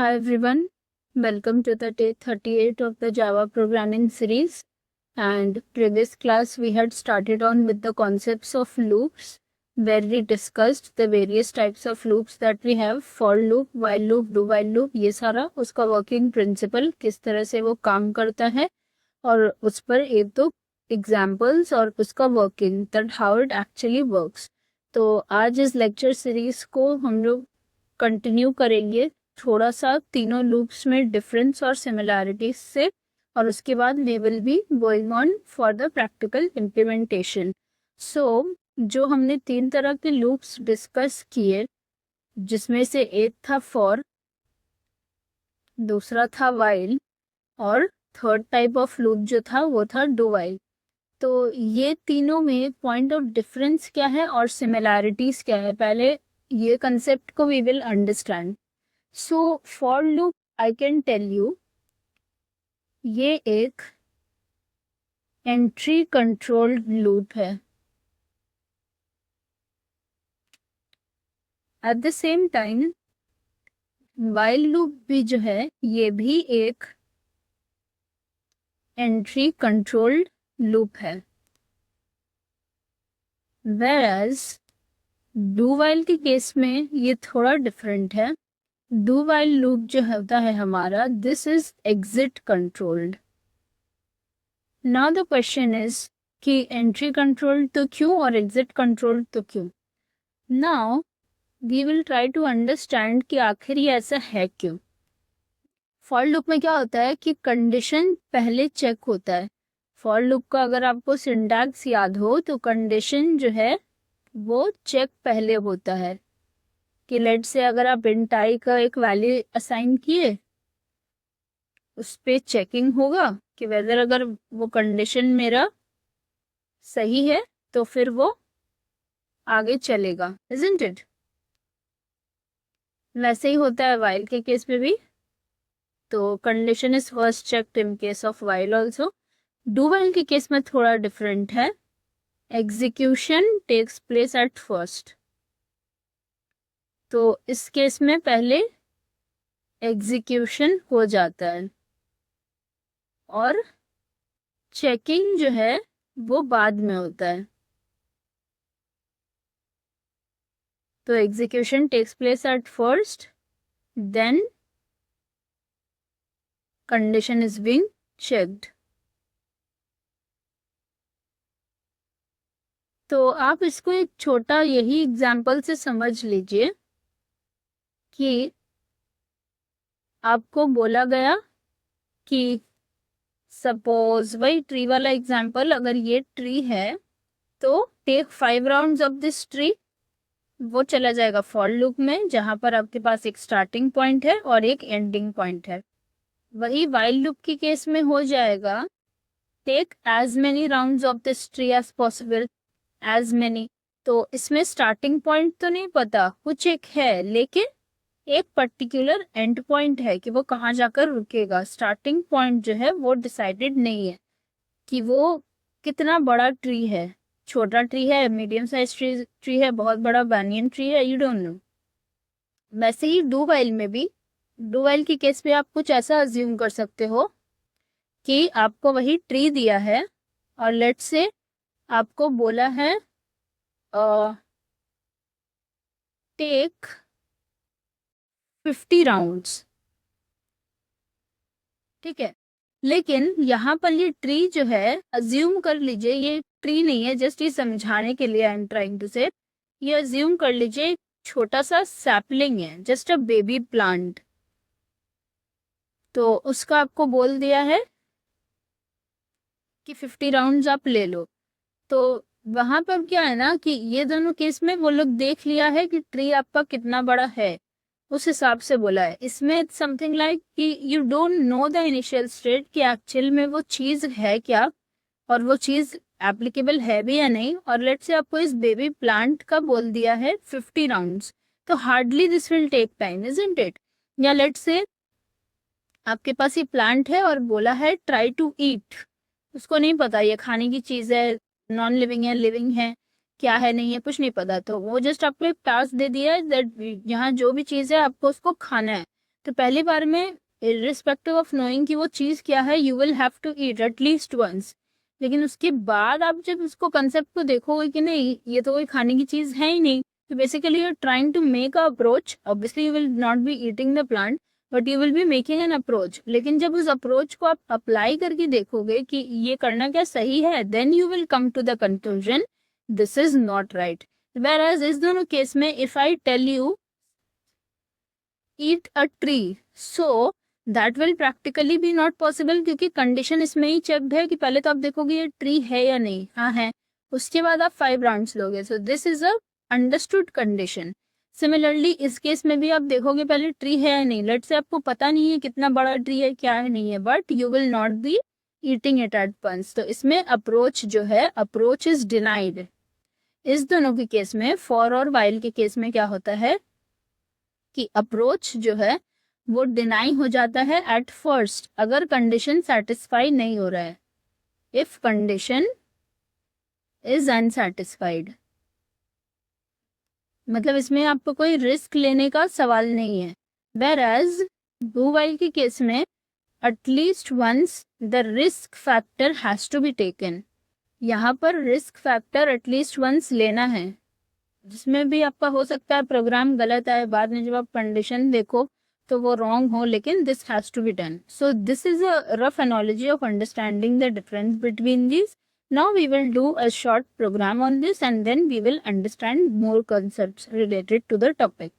Hi everyone, welcome to the day 38 of the Java programming series. And previous class we had started on with the concepts of loops, where we discussed the various types of loops that we have, for loop, while loop, do while loop, ये सारा उसका working principle किस तरह से वो काम करता है और उस पर एक दो एग्जाम्पल्स और उसका working that how it actually works. तो आज इस लेक्चर सीरीज को हम लोग कंटिन्यू करेंगे थोड़ा सा तीनों लूप्स में डिफरेंस और सिमिलैरिटीज से, और उसके बाद we will be going on for the practical implementation. So जो हमने तीन तरह के लूप्स डिस्कस किए, जिसमें से एक था फॉर, दूसरा था वाइल और थर्ड टाइप ऑफ लूप जो था वो था डू वाइल। तो ये तीनों में पॉइंट ऑफ डिफरेंस क्या है और सिमिलैरिटीज क्या है, पहले ये कंसेप्ट को we will understand. So for loop I can tell you, ये एक एंट्री कंट्रोल्ड लूप है। At the same time while loop भी जो है ये भी एक एंट्री कंट्रोल्ड लूप है। whereas डू वाइल के केस में ये थोड़ा डिफरेंट है। डू वाइल लूप जो होता है हमारा, this is exit controlled. Now the question is कि एंट्री कंट्रोल तो क्यों और एग्जिट कंट्रोल तो क्यों। Now we will try to understand कि आखिर ये ऐसा है क्यों। फॉर लूप में क्या होता है कि कंडीशन पहले चेक होता है। फॉर लूप का अगर आपको सिंटैक्स याद हो तो कंडीशन जो है वो चेक पहले होता है कि लेट से अगर आप इंट आई का एक वैल्यू असाइन किए, उस पे चेकिंग होगा कि वेदर अगर वो कंडीशन मेरा सही है तो फिर वो आगे चलेगा, इजंट इट। वैसे ही होता है वाइल के केस में भी। तो condition is first checked in case of while also. Do while के केस में थोड़ा डिफरेंट है, execution takes place at first. तो इस केस में पहले एग्जीक्यूशन हो जाता है और चेकिंग जो है वो बाद में होता है। तो execution takes place at first, then condition is being checked. तो आप इसको एक छोटा यही एग्जाम्पल से समझ लीजिए कि आपको बोला गया कि सपोज वही ट्री वाला एग्जाम्पल, अगर ये ट्री है तो take 5 rounds of this tree. वो चला जाएगा फॉर लूप में, जहां पर आपके पास एक स्टार्टिंग पॉइंट है और एक एंडिंग पॉइंट है। वही वाइल लूप के केस में हो जाएगा take as many rounds of this tree as possible, as many. तो इसमें स्टार्टिंग पॉइंट तो नहीं पता, कुछ एक है लेकिन एक पर्टिकुलर एंड पॉइंट है कि वो कहाँ जाकर रुकेगा। स्टार्टिंग पॉइंट जो है वो डिसाइडेड नहीं है कि वो कितना बड़ा ट्री है, छोटा ट्री है, मीडियम साइज ट्री है, बहुत बड़ा बैनियन ट्री है, यू डोंट नो। वैसे ही डू वाइल में भी, डू वाइल के केस में आप कुछ ऐसा अज्यूम कर सकते हो कि आपको वही ट्री दिया है और लेट्स से आपको बोला है टेक 50 राउंड्स, ठीक है। लेकिन यहाँ पर ये ट्री जो है, अज्यूम कर लीजिए ये ट्री नहीं है, जस्ट ये समझाने के लिए आई एम ट्राइंग टू से, ये अज्यूम कर लीजिए छोटा सा सैपलिंग है, जस्ट अ बेबी प्लांट। तो उसका आपको बोल दिया है कि 50 राउंड्स आप ले लो। तो वहां पर क्या है ना कि ये दोनों केस में वो लोग देख लिया है कि ट्री आपका कितना बड़ा है, उस हिसाब से बोला है। इसमें समथिंग लाइक कि you don't know the initial state कि एक्चुअल में वो चीज है क्या और वो चीज एप्लीकेबल है भी या नहीं। और लेट से आपको इस बेबी प्लांट का बोल दिया है 50 राउंड्स, तो hardly this will take time, isn't it. या लेट से आपके पास ये प्लांट है और बोला है ट्राई टू ईट, उसको नहीं पता ये खाने की चीज है, नॉन लिविंग है, लिविंग है, क्या है नहीं है, कुछ नहीं पता। तो वो जस्ट आपको एक टास्क दे दिया है दैट यहाँ जो भी चीज है आपको उसको खाना है। तो पहली बार में इर्रिस्पेक्टिव ऑफ नोइंग कि वो चीज़ क्या है, you will have to eat at least once. लेकिन उसके बाद आप जब उसको कंसेप्ट को देखोगे कि नहीं ये तो कोई खाने की चीज़ है ही नहीं, तो basically you are trying to make a approach. Obviously you will not be eating the plant, but you will be making an approach. लेकिन जब उस अप्रोच को आप अप्लाई करके देखोगे कि ये करना क्या सही है, then you will come to the conclusion this is not right. Whereas इस दोनों केस में if I tell you eat a tree, so that will practically be not possible, क्योंकि कंडीशन इसमें ही चेक है कि पहले तो आप देखोगे ये ट्री है या नहीं, हाँ है, उसके बाद आप 5 राउंड्स लोगे। सो this is a understood condition. Similarly इस केस में भी आप देखोगे पहले ट्री है या नहीं। लेट से आपको पता नहीं है कितना बड़ा ट्री है क्या है नहीं है, but you will not be eating it at once. तो इसमें अप्रोच जो है, अप्रोच इज डिनाइड। इस दोनों के केस में, फॉर और वाइल के केस में क्या होता है कि अप्रोच जो है वो डिनाई हो जाता है एट फर्स्ट अगर कंडीशन सेटिस्फाई नहीं हो रहा है, इफ कंडीशन इज अनसेटिस्फाइड। मतलब इसमें आपको कोई रिस्क लेने का सवाल नहीं है। वेयर डू वाइल के केस में at least once the risk factor has to be taken. यहाँ पर रिस्क फैक्टर एटलीस्ट वंस लेना है, जिसमें भी आपका हो सकता है प्रोग्राम गलत आए, बाद में जब आप कंडीशन देखो तो वो रॉन्ग हो, लेकिन this has to be done. So this is a rough analogy of understanding the difference between these. Now we will do a short program on this and then we will understand more concepts related to the topic.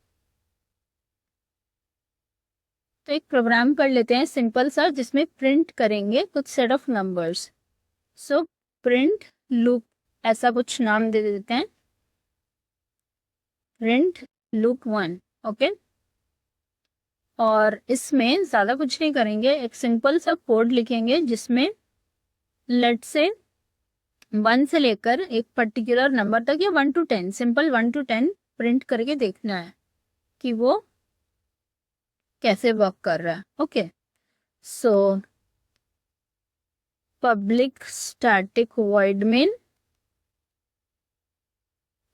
तो एक programme कर लेते हैं simple सा, जिसमें print करेंगे कुछ set of numbers. So print loop ऐसा कुछ नाम दे देते हैं, प्रिंट लूप 1। ओके, और इसमें ज्यादा कुछ नहीं करेंगे, एक सिंपल सा कोड लिखेंगे जिसमें लेट से 1 से लेकर एक पर्टिकुलर नंबर तक या 1 to 10, सिंपल 1 to 10 प्रिंट करके देखना है कि वो कैसे वर्क कर रहा है। Okay, so public static void main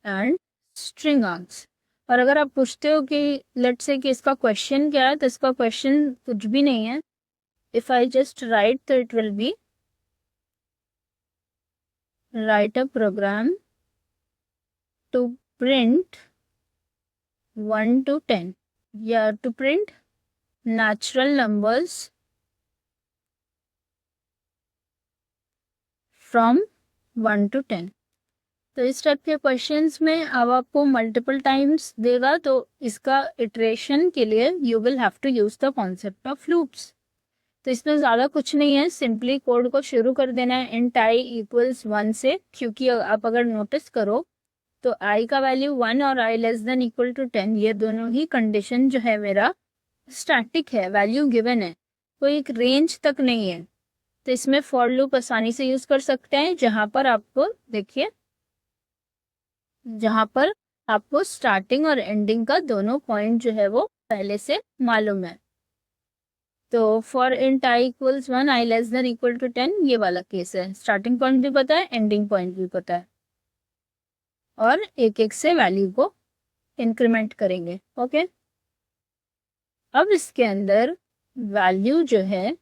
and string args. और अगर आप पूछते हो कि लेट से कि इसका क्वेश्चन क्या है, तो इसका क्वेश्चन कुछ भी नहीं है। इफ आई जस्ट राइट तो it will be write a program to print 1 to 10, या to print natural numbers from 1 to 10। तो इस टाइप के क्वेश्चंस में अब आपको मल्टीपल टाइम्स देगा, तो इसका इटरेशन के लिए you will have to use the concept of loops. तो इसमें ज़्यादा कुछ नहीं है, सिंपली कोड को शुरू कर देना है इंट i इक्वल्स 1 से, क्योंकि आप अगर नोटिस करो तो i का वैल्यू 1 और i less than equal to 10, ये दोनों ही कंडीशन जो है मेरा स्टैटिक है, वैल्यू गिवन है, कोई एक रेंज तक नहीं है। तो इसमें फॉर लूप आसानी से यूज कर सकते हैं, जहां पर आपको देखिए, जहां पर आपको स्टार्टिंग और एंडिंग का दोनों पॉइंट जो है वो पहले से मालूम है। तो for int i equals 1 i less than equal to 10, ये वाला केस है, स्टार्टिंग पॉइंट भी पता है, एंडिंग पॉइंट भी पता है, और एक एक से वैल्यू को इंक्रीमेंट करेंगे। ओके, अब इसके अंदर वैल्यू जो है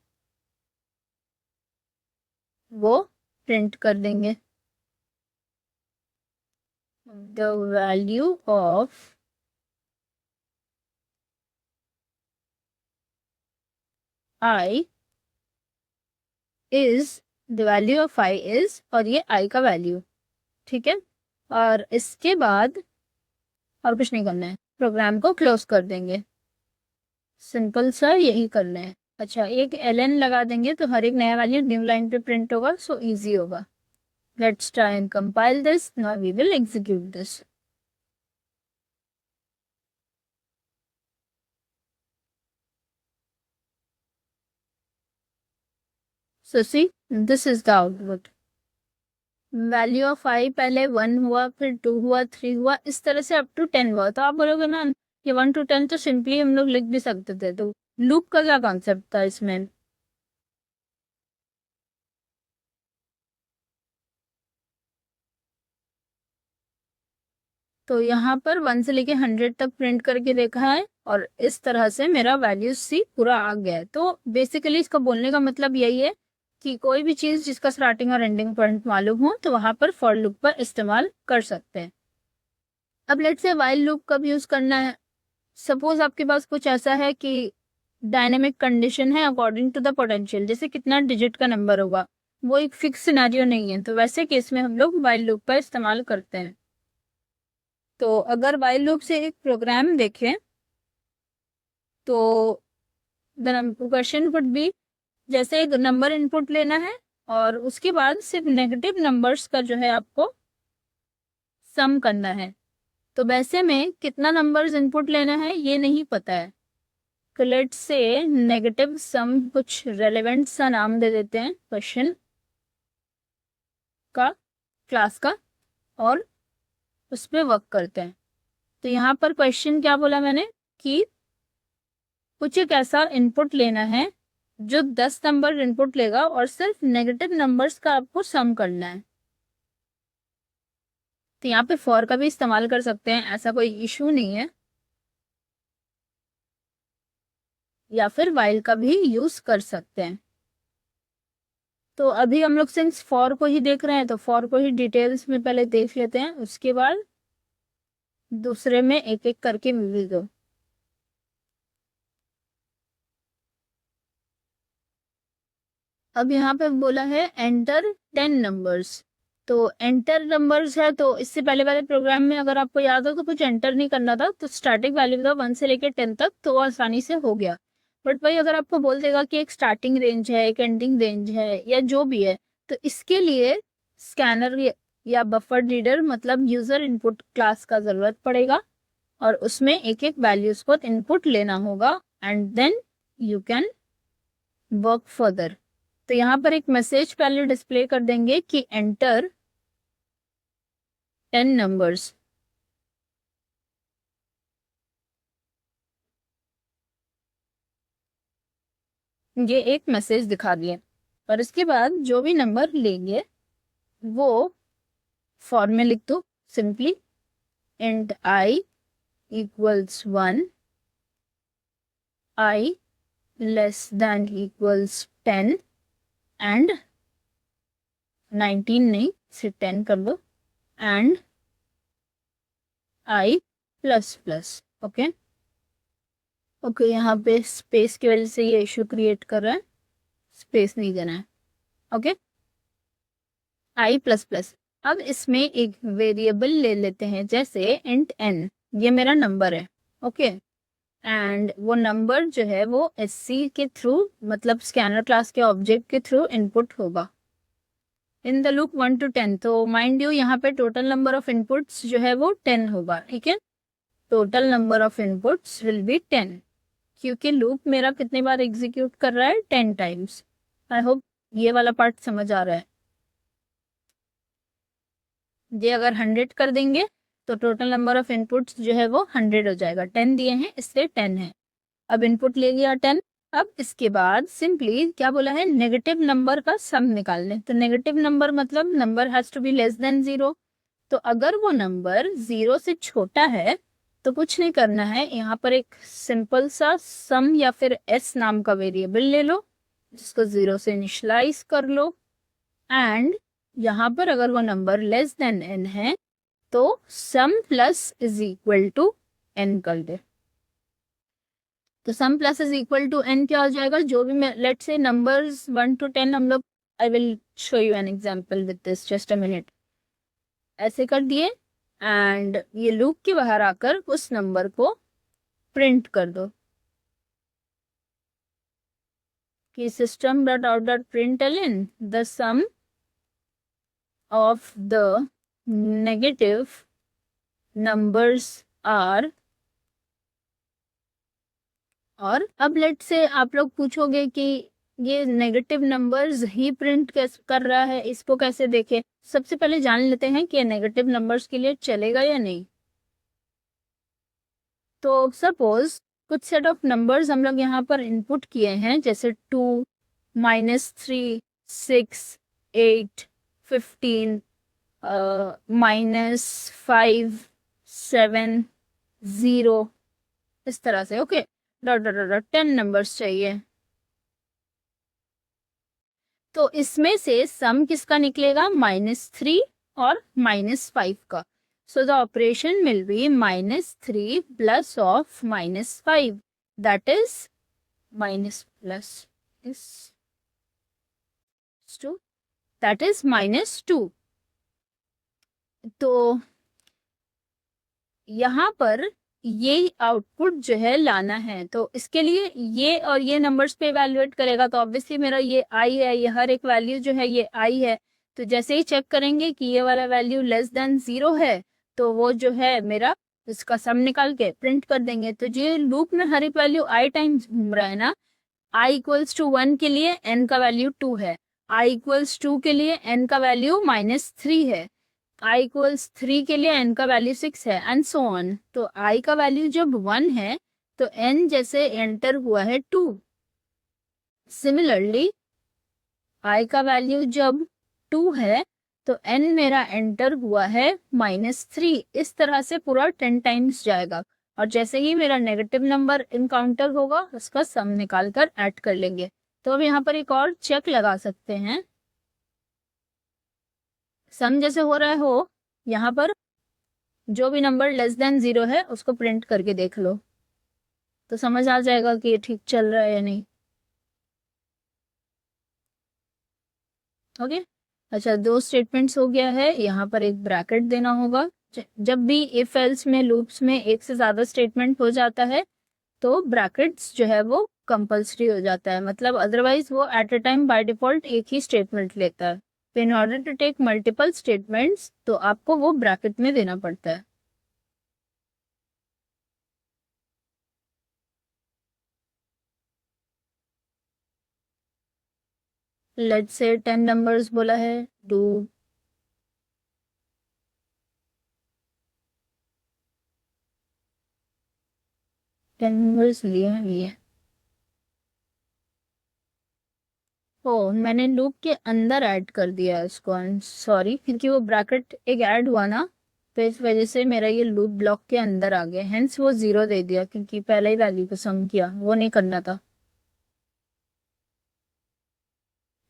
वो प्रिंट कर देंगे, the value of i is, the value of i is, और ये i का वैल्यू, ठीक है। और इसके बाद और कुछ नहीं करना है, प्रोग्राम को क्लोज कर देंगे, सिंपल सा यही करना है। अच्छा, एक ln लगा देंगे तो हर एक नया वैल्यू न्यू लाइन पे प्रिंट होगा, सो इजी होगा। Let's try and compile this, now we will execute this. So see, this is the output. Value of i पहले 1 हुआ, फिर 2 हुआ, 3 हुआ, इस तरह से अप टू 10 हुआ। तो आप बोलोगे ना कि 1 to 10 तो सिंपली हम लोग लिख भी सकते थे, तो लूप का क्या कॉन्सेप्ट था इसमें? तो यहाँ पर 1 से लेके 100 तक प्रिंट करके देखा है, और इस तरह से मेरा वैल्यू सी पूरा आ गया है। तो बेसिकली इसका बोलने का मतलब यही है कि कोई भी चीज जिसका स्टार्टिंग और एंडिंग पॉइंट मालूम हो तो वहां पर फॉर लूप पर इस्तेमाल कर सकते हैं। अब लेट्स से व्हाइल लूप कब यूज करना है। सपोज आपके पास कुछ ऐसा है कि डायनेमिक कंडीशन है अकॉर्डिंग टू द पोटेंशियल, जैसे कितना डिजिट का नंबर होगा, वो एक फिक्स सिनेरियो नहीं है, तो वैसे केस में हम लोग व्हाइल लूप का इस्तेमाल करते हैं। तो अगर व्हाइल लूप से एक प्रोग्राम देखें तो द क्वेश्चन वुड बी, जैसे एक नंबर इनपुट लेना है और उसके बाद सिर्फ नेगेटिव नंबर्स का जो है आपको सम करना है। तो वैसे में कितना नंबर्स इनपुट लेना है ये नहीं पता है, तो लेट्स से नेगेटिव सम कुछ रेलेवेंट सा नाम दे देते हैं क्वेश्चन का, क्लास का, और उस पर वर्क करते हैं। तो यहाँ पर क्वेश्चन क्या बोला मैंने कि कुछ एक ऐसा इनपुट लेना है जो 10 नंबर इनपुट लेगा और सिर्फ नेगेटिव नंबर्स का आपको सम करना है। तो यहाँ पे फॉर का भी इस्तेमाल कर सकते हैं, ऐसा कोई इशू नहीं है, या फिर व्हाइल का भी यूज कर सकते हैं। तो अभी हम लोग सिंस फॉर को ही देख रहे हैं तो फॉर को ही डिटेल्स में पहले देख लेते हैं, उसके बाद दूसरे में एक एक करके भी दो। अब यहाँ पे बोला है एंटर 10 नंबर्स, तो एंटर नंबर्स है, तो इससे पहले वाले प्रोग्राम में अगर आपको याद हो तो कुछ एंटर नहीं करना था, तो स्टार्टिंग वैल्यू था 1 से लेकर 10 तक, तो आसानी से हो गया। बट भाई अगर आपको बोल देगा कि एक स्टार्टिंग रेंज है, एक एंडिंग रेंज है, या जो भी है, तो इसके लिए स्कैनर या बफर रीडर मतलब यूजर इनपुट क्लास का जरूरत पड़ेगा और उसमें एक एक वैल्यूज को इनपुट लेना होगा and then you can work further. तो यहाँ पर एक मैसेज पहले डिस्प्ले कर देंगे कि एंटर 10 नंबर्स। ये एक मैसेज दिखा दिए और इसके बाद जो भी नंबर लेंगे वो फॉर में लिख दो simply, int i equals 1, i less than equals 10 and 19 नहीं, सिर्फ 10 कर लो, and i plus plus. Okay okay, यहाँ पे स्पेस की वजह से ये इशू क्रिएट कर रहा है, स्पेस नहीं देना है। ओके, आई प्लस प्लस। अब इसमें एक वेरिएबल ले लेते हैं, जैसे इंट एन, ये मेरा नंबर है। ओके, एंड वो नंबर जो है वो एससी के थ्रू मतलब स्कैनर क्लास के ऑब्जेक्ट के थ्रू इनपुट होगा इन द लूप 1 to 10। तो माइंड यू यहाँ पे टोटल नंबर ऑफ इनपुट्स जो है वो 10 होगा। ठीक है, total number of inputs will be 10, क्योंकि लूप मेरा कितने बार एग्जीक्यूट कर रहा है, 10 टाइम्स। आई होप ये वाला पार्ट समझ आ रहा है। ये अगर 100 कर देंगे तो टोटल नंबर ऑफ इनपुट्स जो है वो 100 हो जाएगा, 10 दिए हैं इसलिए 10 है। अब इनपुट ले लिया 10। अब इसके बाद सिंपली क्या बोला है, नेगेटिव नंबर का सम निकाल लें। तो नेगेटिव नंबर मतलब number has to be less than 0। तो अगर वो नंबर 0 से छोटा है तो कुछ नहीं करना है, यहाँ पर एक सिंपल सा सम या फिर एस नाम का वेरिएबल ले लो जिसको 0 से इनिशियलाइज कर लो, एंड यहाँ पर अगर वो नंबर लेस देन n है तो sum plus is equal to n कर दे। तो sum plus is equal to n क्या हो जाएगा, जो भी मैं लेट्स से नंबर्स 1 to 10 हम लोग, I will show you an example with this, just a minute. ऐसे कर दिए एंड ये लूप के बाहर आकर उस नंबर को प्रिंट कर दो कि system dot out dot println the sum of the negative numbers are। और अब लेट से आप लोग पूछोगे कि ये नेगेटिव नंबर्स ही प्रिंट कर रहा है, इसको कैसे देखें। सबसे पहले जान लेते हैं कि नेगेटिव नंबर्स के लिए चलेगा या नहीं। तो सपोज कुछ सेट ऑफ नंबर्स हम लोग यहाँ पर इनपुट किए हैं, जैसे 2, -3, 6, 8, 15, -5, 7, 0, इस तरह से। Okay, dot dot dot 10 numbers चाहिए। तो इसमें से सम किसका निकलेगा? -3 और -5 का। So the operation will be -3 plus of -5, that is minus plus इस 2, दैट इज -2। तो यहाँ पर ये आउटपुट जो है लाना है, तो इसके लिए ये और ये नंबर्स पे इवैल्यूएट करेगा। तो ऑब्वियसली मेरा ये आई है, ये हर एक वैल्यू जो है ये आई है। तो जैसे ही चेक करेंगे कि ये वाला वैल्यू लेस देन 0 है, तो वो जो है मेरा इसका सम निकाल के प्रिंट कर देंगे। तो जो लूप में हर एक वैल्यू आई टाइम्स घूम रहा है ना, i इक्वल्स टू 1 के लिए n का वैल्यू 2 है, i इक्वल्स 2 के लिए n का वैल्यू -3 है, i इक्वल्स 3 के लिए n का वैल्यू 6 है, एंड सो ऑन। तो i का वैल्यू जब 1 है तो n जैसे एंटर हुआ है 2। सिमिलरली i का वैल्यू जब 2 है तो n मेरा एंटर हुआ है -3। इस तरह से पूरा 10 टाइम्स जाएगा, और जैसे ही मेरा नेगेटिव नंबर इनकाउंटर होगा उसका सम निकाल कर ऐड कर लेंगे। तो अब यहाँ पर एक और चेक लगा सकते हैं। सम जैसे हो रहा हो, यहाँ पर जो भी नंबर लेस देन 0 है उसको प्रिंट करके देख लो, तो समझ आ जाएगा कि ये ठीक चल रहा है या नहीं। ओके, अच्छा, 2 स्टेटमेंट्स हो गया है। यहाँ पर एक ब्रैकेट देना होगा। जब भी इफ एल्स में लूप्स में एक से ज्यादा स्टेटमेंट हो जाता है तो ब्रैकेट्स जो है वो कंपल्सरी हो जाता है, मतलब अदरवाइज वो at a time by default एक ही स्टेटमेंट लेता है। तो in order to take multiple statements तो आपको वो ब्रैकेट में देना पड़ता है। लेट्स से 10 नंबर्स बोला है, डू 10 नंबर्स लिए हैं ये। ओ, मैंने लूप के अंदर ऐड कर दिया इसको, आई एम सॉरी, क्योंकि वो ब्रैकेट एक ऐड हुआ ना, तो इस वजह से मेरा ये लूप ब्लॉक के अंदर आ गया, हेंस वो 0 दे दिया, क्योंकि पहले ही वैल्यू को सम किया, वो नहीं करना था।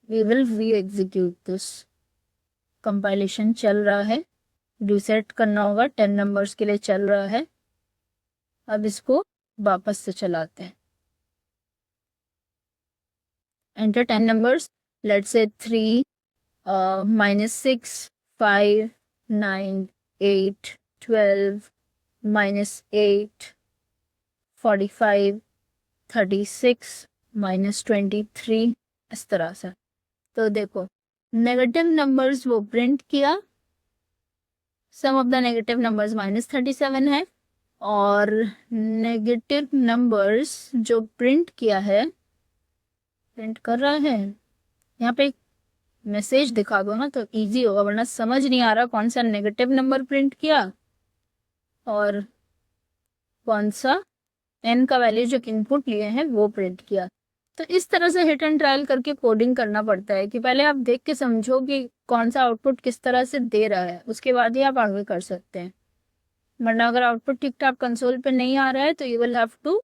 वी विल री एग्जीक्यूट दिस। कंपाइलेशन चल रहा है, रीसेट करना होगा, 10 नंबर्स के लिए चल रहा है। अब इसको वापस से चलाते हैं। एंटर 10 नंबर्स, लेट्स से 3, -6, 5, 9, 8, 12, -8, 45, 36, -23, इस तरह से। तो देखो, नेगेटिव नंबर्स वो प्रिंट किया, सम ऑफ द नेगेटिव नंबर्स -37 है, और नेगेटिव नंबर्स जो प्रिंट किया है, प्रिंट कर रहा है, यहाँ पे एक मैसेज दिखा दो ना तो इजी होगा, वरना समझ नहीं आ रहा कौन सा नेगेटिव नंबर प्रिंट किया और कौन सा n का वैल्यू जो इनपुट लिए हैं वो प्रिंट किया। तो इस तरह से हिट एंड ट्रायल करके कोडिंग करना पड़ता है कि पहले आप देख के समझो कि कौन सा आउटपुट किस तरह से दे रहा है, उसके बाद ही आप आगे कर सकते हैं। वरना अगर आउटपुट ठीक ठाक कंसोल पे नहीं आ रहा है तो you will have to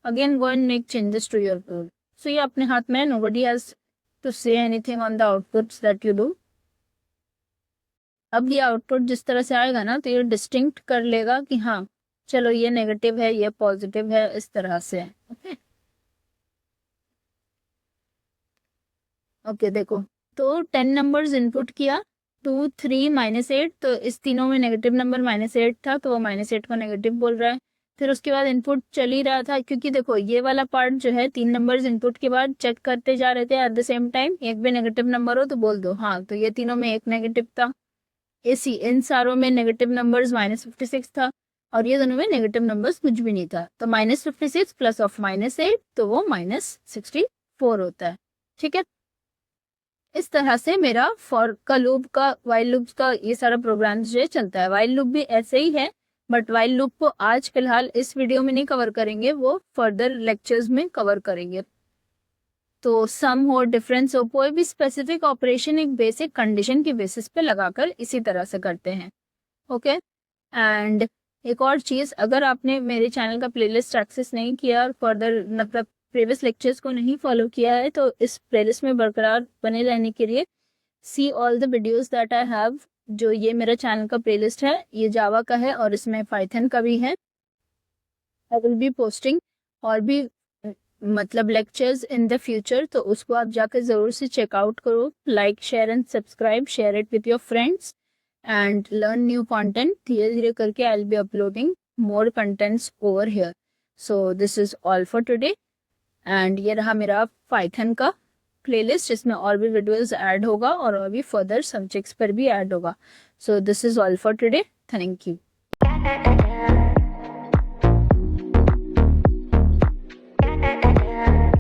again go and make changes to your code. So ये अपने हाथ में, nobody has to say anything on the outputs that you do. अब ये आउटपुट जिस तरह से आएगा ना तो ये डिस्टिंक्ट कर लेगा कि हाँ चलो ये नेगेटिव है, ये पॉजिटिव है, इस तरह से। ओके ओके, देखो, तो 10 नंबर्स इनपुट किया, 2, 3, -8, तो इस तीनों में नेगेटिव नंबर -8 था, तो वो -8 को नेगेटिव बोल रहा है। फिर उसके बाद इनपुट चल ही रहा था, क्योंकि देखो ये वाला पार्ट जो है 3 नंबर्स इनपुट के बाद चेक करते जा रहे थे एट द सेम टाइम, एक भी नेगेटिव नंबर हो तो बोल दो हाँ, तो ये तीनों में एक नेगेटिव था। इसी इन सारों में नेगेटिव नंबर्स -56 था, और ये दोनों में नेगेटिव नंबर्स कुछ भी नहीं था, तो -56 प्लस ऑफ -8 तो वो -64 होता है। ठीक है, इस तरह से मेरा फॉर का लूप का, वाइल लूप का ये सारा प्रोग्राम जो चलता है। वाइल लूप भी ऐसे ही है, बट वाइल लूप को आज फिलहाल इस वीडियो में नहीं कवर करेंगे, वो फर्दर लेक्चर्स में कवर करेंगे। तो सम हो, डिफरेंस हो, कोई भी स्पेसिफिक ऑपरेशन एक बेसिक कंडीशन के बेसिस पे लगाकर इसी तरह से करते हैं। ओके, एंड एक और चीज़, अगर आपने मेरे चैनल का प्लेलिस्ट एक्सेस नहीं किया और फर्दर मतलब प्रीवियस लेक्चर्स को नहीं फॉलो किया है, तो इस प्लेलिस्ट में बरकरार बने रहने के लिए see all the videos that I have. जो ये मेरा चैनल का प्लेलिस्ट है, ये जावा का है और इसमें पाइथन का भी है। आई विल बी पोस्टिंग और भी मतलब लेक्चर्स इन द फ्यूचर, तो उसको आप जाकर ज़रूर से चेकआउट करो। Like, share and subscribe, share it with your friends and learn new content. धीरे धीरे करके I will be uploading more contents over here. So this is all for today and ये रहा मेरा पाइथन का प्लेलिस्ट, जिसमें और भी वीडियोस ऐड होगा और भी फर्दर सब्जेक्ट्स पर भी ऐड होगा। सो this is all for today, thank you.